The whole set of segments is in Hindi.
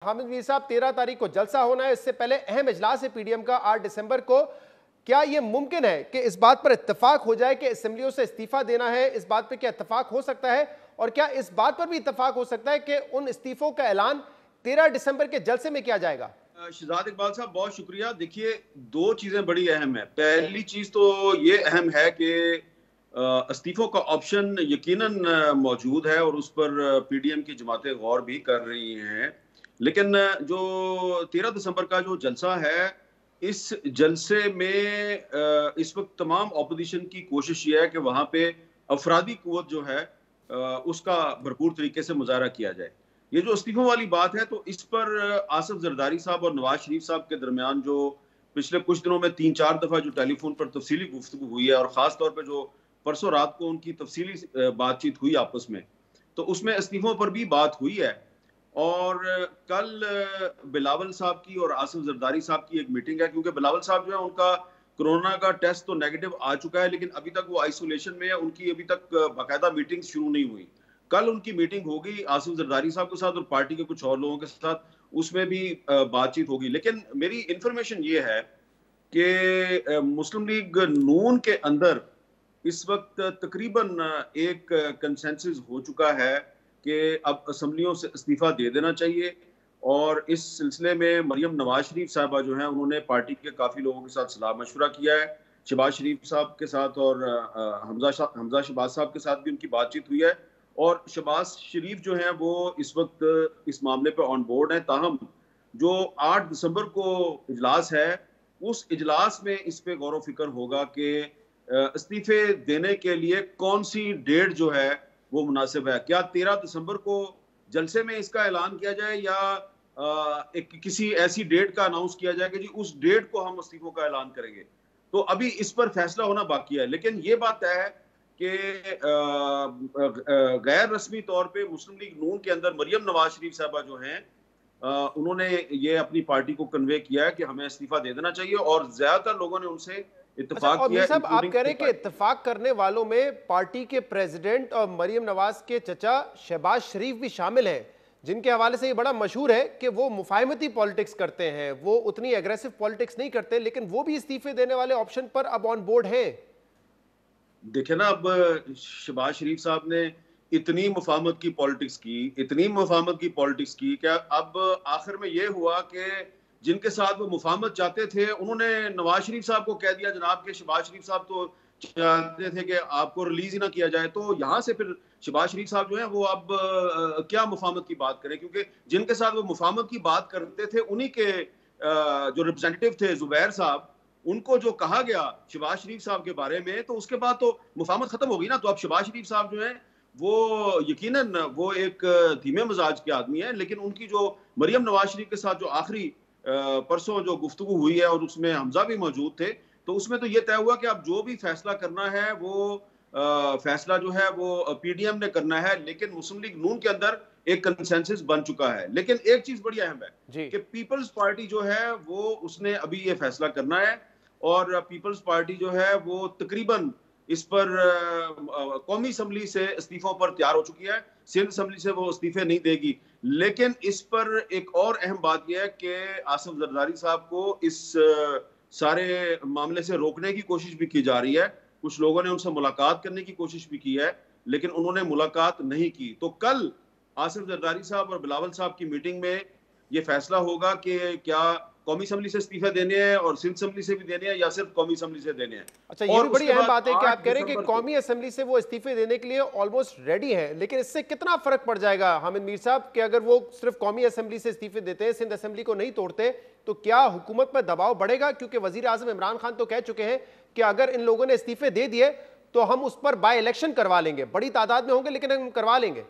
हामिद मीर साहब, 13 तारीख को जलसा होना है, इससे पहले अहम इजलास है पीडीएम का 8 दिसंबर को। क्या यह मुमकिन है कि इस बात पर इत्तेफाक हो जाए कि असेंबलियों से इस्तीफा देना है? इस बात पर क्या इत्तेफाक हो सकता है? और क्या इस बात पर भी इत्तेफाक हो सकता है कि उन इस्तीफों का ऐलान 13 दिसंबर के जलसे में किया जाएगा? शहजाद इकबाल साहब, बहुत शुक्रिया। देखिए, दो चीजें बड़ी अहम है। पहली चीज तो ये अहम है कि इस्तीफों का ऑप्शन यकीनन मौजूद है और उस पर पीडीएम की जमातें गौर भी कर रही हैं। लेकिन जो 13 दिसंबर का जो जलसा है, इस जलसे में इस वक्त तमाम ऑपोजिशन की कोशिश ये है कि वहां पे अफरादी कुव्वत जो है उसका भरपूर तरीके से मुजाहरा किया जाए। ये जो इस्तीफों वाली बात है, तो इस पर आसिफ जरदारी साहब और नवाज शरीफ साहब के दरमियान जो पिछले कुछ दिनों में 3-4 दफा जो टेलीफोन पर तफसीली गुफ्तगू हुई है, और खास तौर पर जो परसों रात को उनकी तफसीली बातचीत हुई आपस में, तो उसमें इस्तीफों पर भी बात हुई है। और कल बिलावल साहब की और आसिफ जरदारी साहब की एक मीटिंग है, क्योंकि बिलावल साहब जो है उनका कोरोना का टेस्ट तो नेगेटिव आ चुका है, लेकिन अभी तक वो आइसोलेशन में है। उनकी अभी तक बाकायदा मीटिंग शुरू नहीं हुई। कल उनकी मीटिंग होगी आसिफ जरदारी साहब के साथ और पार्टी के कुछ और लोगों के साथ, उसमें भी बातचीत होगी। लेकिन मेरी इंफॉर्मेशन ये है कि मुस्लिम लीग नून के अंदर इस वक्त तकरीबन एक कंसेंसस हो चुका है कि अब असम्बलियों से इस्तीफा दे देना चाहिए। और इस सिलसिले में मरियम नवाज शरीफ साहबा जो है, उन्होंने पार्टी के काफ़ी लोगों के साथ सलाह मशवरा किया है। शहबाज शरीफ साहब के साथ और हमजा शहबाज साहब के साथ भी उनकी बातचीत हुई है। और शहबाज शरीफ जो है वो इस वक्त इस मामले पर ऑन बोर्ड है। ताहम जो 8 दिसंबर को इजलास है, उस इजलास में इस पे गौर फिक्र होगा कि इस्तीफे देने के लिए कौन सी डेट जो है वो मुनासिब है। क्या 13 दिसंबर को जलसे में इसका ऐलान किया जाए, या एक किसी ऐसी डेट का अनाउंस किया जाए कि जी उस डेट को हम इस्तीफों का ऐलान करेंगे? तो अभी इस पर फैसला होना बाकी है। लेकिन ये बात तय है कि गैर रस्मी तौर पे मुस्लिम लीग नून के अंदर मरियम नवाज शरीफ साहबा जो हैं, उन्होंने ये अपनी पार्टी को कन्वे किया है कि हमें इस्तीफा दे देना चाहिए, और ज्यादातर लोगों ने उनसे अच्छा, इत्तेफाक और किया मीर है, साहब, आप इंक्लूडिंग कह रहे हैं कि इत्तेफाक करने वालों में पार्टी के प्रेसिडेंट और मरियम नवाज के चचा शहबाज शरीफ भी शामिल हैं, जिनके हवाले से ये बड़ा मशहूर है कि वो मुफाहमती पॉलिटिक्स करते हैं, वो उतनी एग्रेसिव पॉलिटिक्स नहीं करते, लेकिन वो भी इस्तीफे देने वाले ऑप्शन पर अब ऑन बोर्ड हैं। देखे ना, अब शहबाज शरीफ साहब ने इतनी मुफाहमत की पॉलिटिक्स की, इतनी मुफाहमत की पॉलिटिक्स की, क्या अब आखिर में ये हुआ कि जिनके साथ वो मुफाहमत चाहते थे, उन्होंने नवाज शरीफ साहब को कह दिया जनाब के शहबाज शरीफ साहब तो चाहते थे कि आपको रिलीज ही ना किया जाए। तो यहाँ से फिर शहबाज शरीफ साहब जो है वो अब क्या मुफाहमत की बात करें, क्योंकि जिनके साथ वो मुफाहमत की बात करते थे, उन्हीं के जो रिप्रेजेंटेटिव थे जुबैर साहब, उनको जो कहा गया शहबाज शरीफ साहब के बारे में, तो उसके बाद तो मुफाहमत खत्म हो गई ना। तो अब शहबाज शरीफ साहब जो है वो यकीनन वो एक धीमे मिजाज के आदमी है, लेकिन उनकी जो मरियम नवाज शरीफ के साथ जो आखिरी परसों जो गुफ्तगू हुई है, और उसमें हमजा भी मौजूद थे, तो उसमें तो ये तय हुआ कि अब जो भी फैसला करना है वो फैसला जो है वो पीडीएम ने करना है। लेकिन मुस्लिम लीग नून के अंदर एक कंसेंसस बन चुका है। लेकिन एक चीज बड़ी अहम है कि पीपल्स पार्टी जो है वो उसने अभी ये फैसला करना है, और पीपल्स पार्टी जो है वो तकरीबन इस पर कौमी असम्बली से इस्तीफों पर तैयार हो चुकी है। सिंध असम्बली से वो इस्तीफे नहीं देगी। लेकिन इस पर एक और अहम बात यह है कि आसिफ जरदारी साहब को इस सारे मामले से रोकने की कोशिश भी की जा रही है। कुछ लोगों ने उनसे मुलाकात करने की कोशिश भी की है, लेकिन उन्होंने मुलाकात नहीं की। तो कल आसिफ जरदारी साहब और बिलावल साहब की मीटिंग में यह फैसला होगा कि क्या कौमी असम्बली से इस्तीफे देने हैं और सिंध असम्बली से भी देने हैं, या सिर्फ कौमी असम्बली से देने हैं। अच्छा, ये भी बड़ी अहम बात है कि आप कह रहे हैं कि को कौमी असेंबली से वो इस्तीफे देने के लिए ऑलमोस्ट रेडी हैं, लेकिन इससे कितना फर्क पड़ जाएगा हामिद मीर साहब कि अगर वो सिर्फ कौमी असेंबली से इस्तीफे देते हैं, सिंध असेंबली को नहीं तोड़ते, तो क्या हुकूमत पर दबाव बढ़ेगा? क्योंकि वजीर आजम इमरान खान तो कह चुके हैं कि अगर इन लोगों ने इस्तीफे दे दिए तो हम उस पर बाय इलेक्शन करवा लेंगे, बड़ी तादाद में होंगे लेकिन हम करवा लेंगे।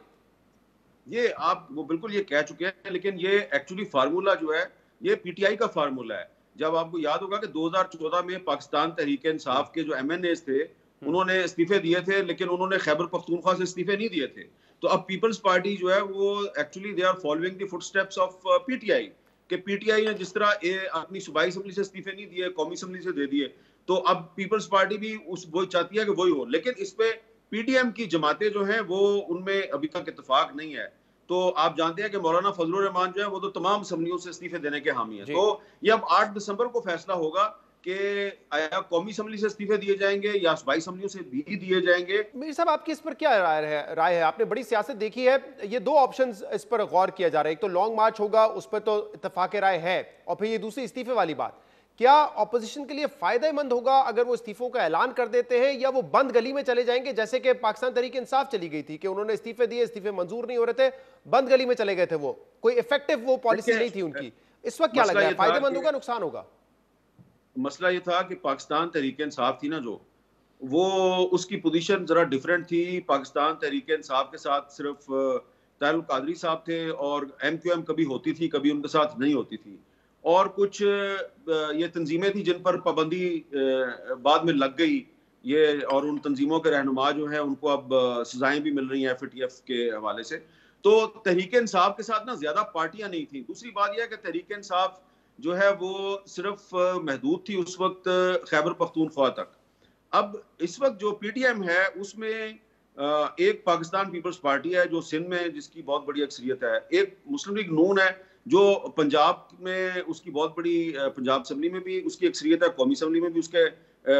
ये आप वो बिल्कुल ये कह चुके हैं, लेकिन ये एक्चुअली फार्मूला जो है ये पीटीआई का फार्मूला है। जब आपको याद होगा कि 2014 में पाकिस्तान तहरीक इंसाफ के जो एमएनएस थे, उन्होंने इस्तीफे दिए थे, लेकिन उन्होंने खैबर पख्तूनख्वा से इस्तीफे नहीं दिए थे। तो अब पीपल्स पार्टी जो है वो actually they are following the footsteps of PTI, कि पीटीआई ने जिस तरह अपनी सूबाई असम्बली से इस्तीफे नहीं दिए, कौमी असम्बली से दे दिए, तो अब पीपल्स पार्टी भी वही चाहती है कि वही हो। लेकिन इस पे पीडीएम की जमातें जो हैं वो उनमें अभी तक इत्तेफाक नहीं है। तो आप जानते हैं कि मौलाना फजलुर रहमान जो है वो तो तमाम असम्बलियों से इस्तीफे देने के हामी हैं। जी। तो ये अब 8 दिसंबर को फैसला होगा कि आया कौमी असम्बली से इस्तीफे दिए जाएंगे या सूबाई असम्बलियों से भी दिए जाएंगे। मीर साहब, आपकी इस पर क्या राय है? आपने बड़ी सियासत देखी है, ये दो ऑप्शंस इस पर गौर किया जा रहा है। एक तो लॉन्ग मार्च होगा, उस पर तो इत्तेफाक राय है, और फिर ये दूसरी इस्तीफे वाली बात। क्या ऑपोजिशन के लिए फायदेमंद होगा अगर वो इस्तीफों का ऐलान कर देते हैं, या वो बंद गली में चले जाएंगे, जैसे कि पाकिस्तान तहरीक इंसाफ चली गई थी कि उन्होंने इस्तीफे दिए, इस्तीफे मंजूर नहीं हो रहे थे, बंद गली में चले गए थे, वो कोई इफेक्टिव वो पॉलिसी नहीं थी उनकी। इस वक्त क्या लग रहा है, फायदेमंद होगा, नुकसान होगा? मसला ये था कि पाकिस्तान तहरीक इंसाफ थी ना, जो वो उसकी पोजीशन जरा डिफरेंट थी। पाकिस्तान तहरीक इंसाफ के साथ सिर्फ तारुल कादरी साहब थे, और MQM कभी होती थी, कभी उनके साथ नहीं होती थी। और कुछ ये तंजीमें थी जिन पर पाबंदी बाद में लग गई ये, और उन तंजीमों के रहनुमा जो है उनको अब सजाएं भी मिल रही हैं FATF के हवाले से। तो तहरीक इंसाफ के साथ ना ज्यादा पार्टियां नहीं थी। दूसरी बात यह है कि तहरीक इंसाफ जो है वो सिर्फ महदूद थी उस वक्त खैबर पख्तूनख्वा तक। अब इस वक्त जो PTM है उसमें एक पाकिस्तान पीपल्स पार्टी है जो सिंध में जिसकी बहुत बड़ी अक्सरियत है, एक मुस्लिम लीग नून है जो पंजाब में उसकी बहुत बड़ी पंजाब असम्बली में भी उसकी अक्सरियत है, कौमी असम्बली में भी उसके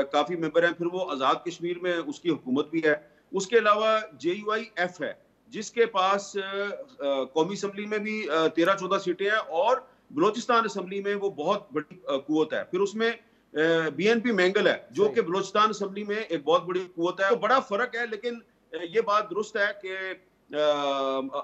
काफी मेंबर हैं, फिर वो आज़ाद कश्मीर में उसकी हुकूमत भी है। उसके अलावा JUIF है जिसके पास कौमी असम्बली में भी 13-14 सीटें हैं, और बलोचिस्तान असम्बली में वो बहुत बड़ी कुव्वत है। फिर उसमें BNP मैंगल है जो कि बलोचिस्तान असम्बली में एक बहुत बड़ी कुव्वत है। तो बड़ा फर्क है, लेकिन ये बात दुरुस्त है कि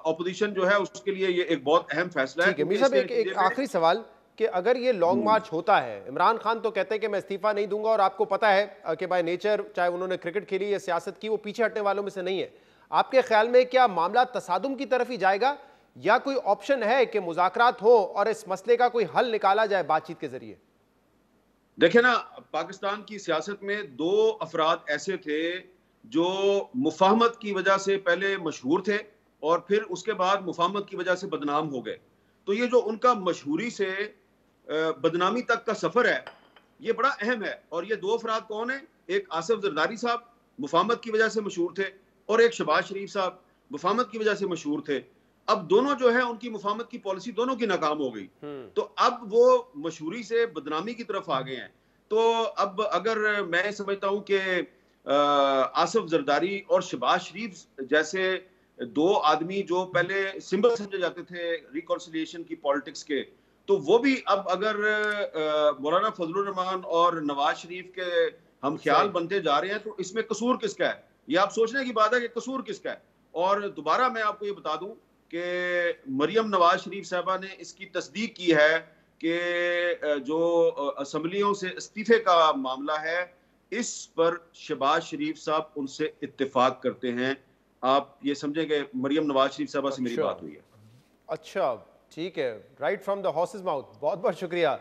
ऑपोजिशन जो है उसके लिए ये एक बहुत अहम फैसला है। ठीक है मीर साहब, एक आखिरी सवाल कि अगर ये लॉन्ग मार्च होता है, इमरान खान तो कहते हैं कि मैं इस्तीफा नहीं दूंगा, और आपको पता है कि बाय नेचर चाहे उन्होंने क्रिकेट खेली या सियासत की, वो पीछे हटने वालों में से नहीं है। आपके ख्याल में क्या मामला तसादुम की तरफ ही जाएगा, या कोई ऑप्शन है कि मुज़ाकरात हो और इस मसले का कोई हल निकाला जाए बातचीत के जरिए? देखे ना, पाकिस्तान की सियासत में दो अफराद ऐसे थे जो मुफाहमत की वजह से पहले मशहूर थे और फिर उसके बाद मुफाहमत की वजह से बदनाम हो गए। तो ये जो उनका मशहूरी से बदनामी तक का सफर है ये बड़ा अहम है। और ये दो अफराद कौन है? एक आसिफ जरदारी साहब मुफाहमत की वजह से मशहूर थे, और एक शहबाज शरीफ साहब मुफाहमत की वजह से मशहूर थे। अब दोनों जो है उनकी मुफाहमत की पॉलिसी दोनों की नाकाम हो गई, तो अब वो मशहूरी से बदनामी की तरफ आ गए हैं। तो अब अगर मैं समझता हूं कि आसिफ जरदारी और शहबाज शरीफ जैसे दो आदमी जो पहले सिंबल समझे जाते थे रिकॉन्सिलिएशन की पॉलिटिक्स के, तो वो भी अब अगर मौलाना फजलुर रहमान और नवाज शरीफ के हम ख्याल बनते जा रहे हैं, तो इसमें कसूर किसका है? ये आप सोचने की बात है कि कसूर किसका है। और दोबारा मैं आपको ये बता दूं कि मरियम नवाज शरीफ साहबा ने इसकी तस्दीक की है कि जो असम्बलियों से इस्तीफे का मामला है इस पर शहबाज शरीफ साहब उनसे इत्तेफाक करते हैं। आप ये समझें कि मरियम नवाज शरीफ साहबा से मेरी बात हुई है। अच्छा, ठीक है, right from the horses mouth. बहुत बहुत शुक्रिया।